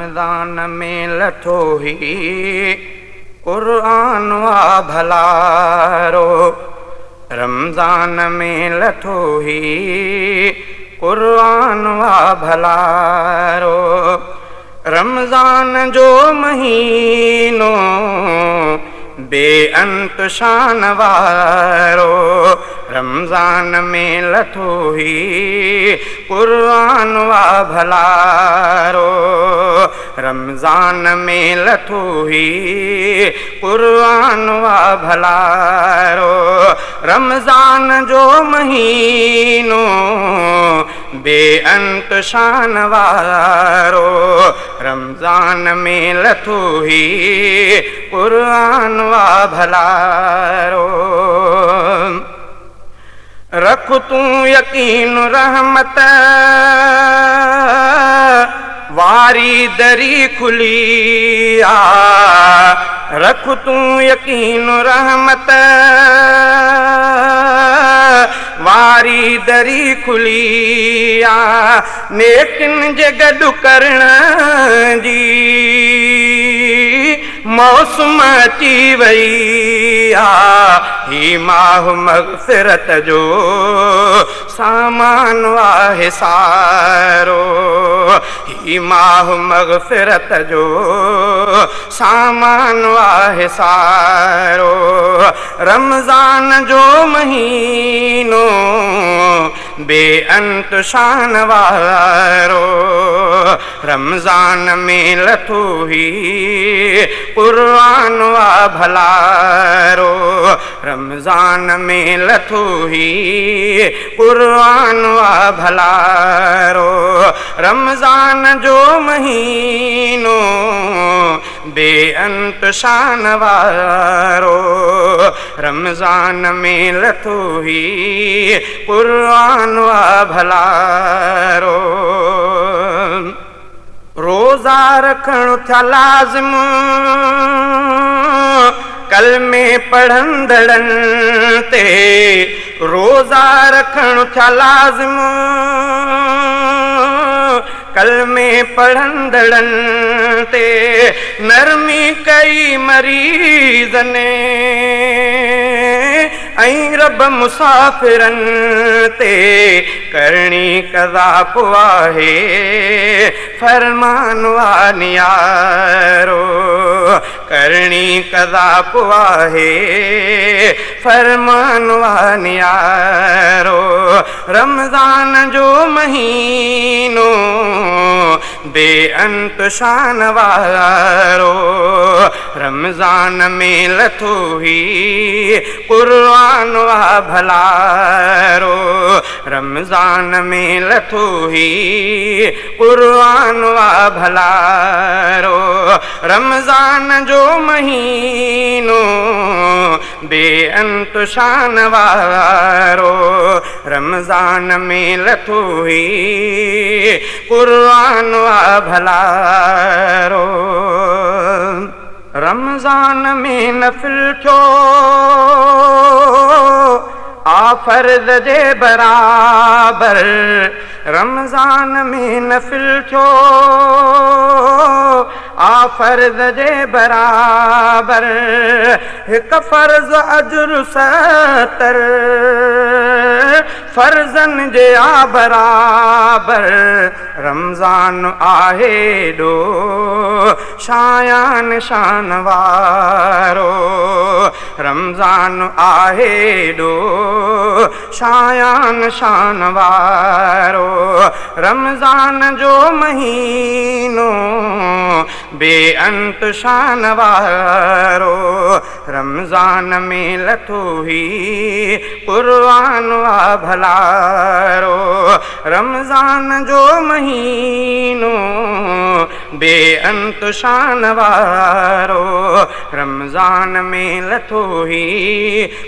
रमज़ान में लथो ही क़ुरान वा भलारो। रमज़ान में लथो ही क़ुरान वा भलारो। रमज़ान जो महीनो बेअंत शान वारो। रमज़ान में लथो ही क़ुरान वा भलारो। रमज़ान में लथो ही क़ुरान वा भलारो। रमज़ान जो महीनो बेअंत शान वारो। रमज़ान में लथो ही क़ुरान वा भलारो। रख तूं यकीन रहमत वारी दरी खुली आ। रख तूं यकीन रहमत वारी दरी खुली आ। नेकिन जे गॾु करण जी मौसम अची वई आ। ही माह मग़फ़िरत जो सामान वाहे सारो। ही माह मग़फ़िरत जो सामान वाहे सारो। रमज़ान जो महीनो बेअंत शान वारो। रमज़ान में लथो ही क़ुरान वा भलारो। रमज़ान में लथो ही क़ुरान वा भलारो। रमज़ान जो महीनो बेअंत शान वारो। रमज़ान में लथो ही क़ुरान वा भलारो। रोज़ा रखण थिया लाज़िम कलमे पढ़ंदड़नि ते। रोज़ा रखण थिया लाज़िम कलमे पढ़ंदड़नि ते। नरमी कई मरीज़ ने ऐं रब मुसाफ़िरनि ते। करणी क़ज़ा पोइ आहे फरमान वा नियारो। करणी क़ज़ा पोइ आहे फरमान वा नियारो। रमज़ान जो महीनो बेअंत शान वारो। रमज़ान में लथो ही क़ुरान वा भलारो। रमज़ान में लथो ही क़ुरान वा भलारो। रमज़ान जो महीनो बेअंत शान वारो। रमज़ान में लथो ही क़ुरान वा भलारो। रमज़ान में नफ़िल थियो आ फ़र्ज़ जे बराबर। रमज़ान में नफ़िल थियो आ फ़र्ज़ जे बराबर। हिक फ़र्ज़ अजर 70 फ़र्ज़नि जे आ बराबर। रमज़ान आहे एॾो शायान शान वारो। रमज़ान आहे एॾो शायान शान वारो। रमज़ान जो महीनो बेअंत शान वारो। रमज़ान में लथो ही क़ुरान वा भलारो। रमज़ान जो महीनो बेअंत शान वारो। रमज़ान में लथो ही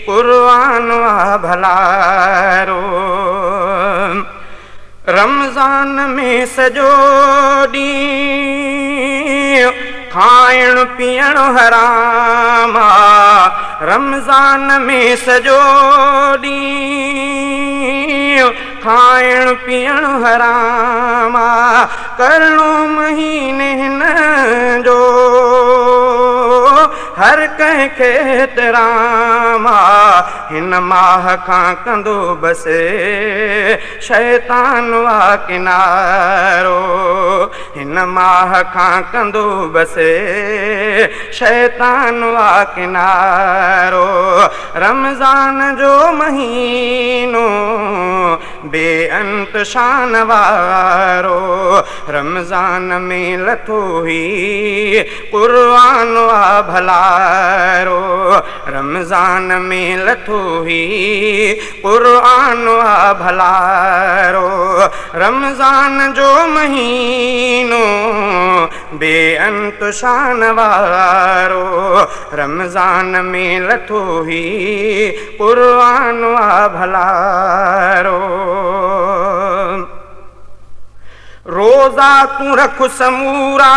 क़ुरान वा भलारो। रमज़ान में सॼो ॾींहुं खाइण पीअण हराम आ। रमज़ान में सॼो ॾींहुं खाइण पीअण हराम करणो महीने हिन जो हर कंहिंखे एतराम हिन माह खां कंदो बसे शैतान वा किनारो हिन माह खां कंदो बसे शैतान वा किनारो रमज़ान जो महीनो बेअंत शान वारो रमज़ान में लथो ही क़ुर्आन वा भलारो रमज़ान में लथो ही क़ुर्आन वा भलारो रमज़ान जो महीनो बेअंत शान वारो रमज़ान में लथो ही क़ुर्आन वा भलारो रोज़ा तू रख समूरा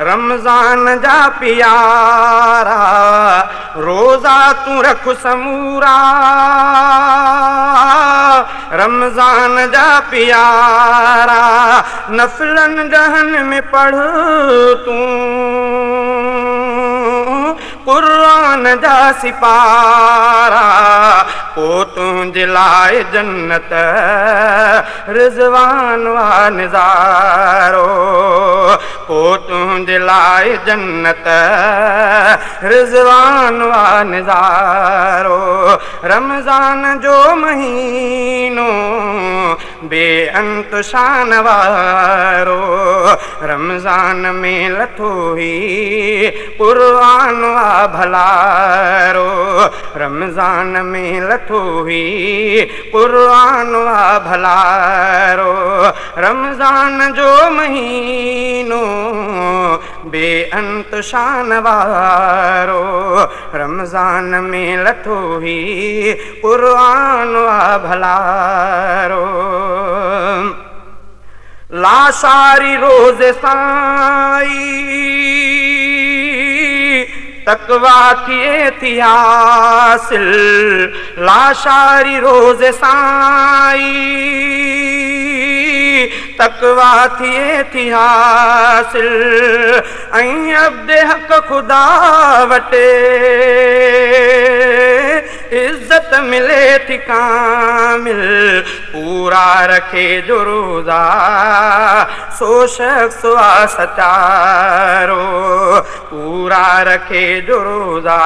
रमज़ान जा प्यारा रोज़ा तू रख समूरा रमज़ान जा प्यारा नफ़िलन जहन में पढ़ तू क़ुर्आन जा सिपारा पो तुंहिंजे लाइ जन्नत रिज़वान वा निज़ारो पो तुंहिंजे लाइ जन्नत रिज़वान वा निज़ारो रमज़ान जो महीनो बेअंत शान वारो रमज़ान में लथो ही क़ुर्आन वा भलारो रमज़ान में लथो ही क़ुर्आन वा भलारो रमज़ान जो महीनो बेअंत शान वारो रमज़ान में लथो ही क़ुर्आन वा भलारो लाशारी रोज़े साई तकवा थिए थी हासिल लाशारी रोज़े साई तकवा थिए थी हासिल ऐं अब्दे हक़ खुदा वटे इज्जत मिले थी कामिल पूरा रखे जो रोज़ा सो शख्स वा सचारो पूरा रखे जो रोज़ा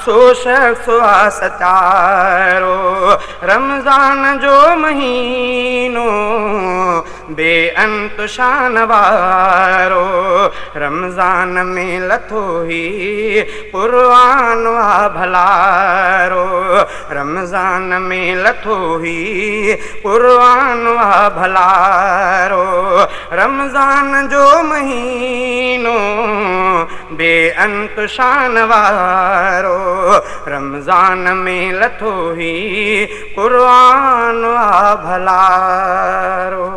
सो शख्स वा सचारो रमज़ान जो महीनो बेअंत शान वारो रमज़ान में लथो ही क़ुर्आन वा भलारो रमज़ान में लथो ही क़ुर्आन वा भलारो रमज़ान जो महीनो बेअंत शान वारो रमज़ान में लथो ही क़ुर्आन वा भलारो।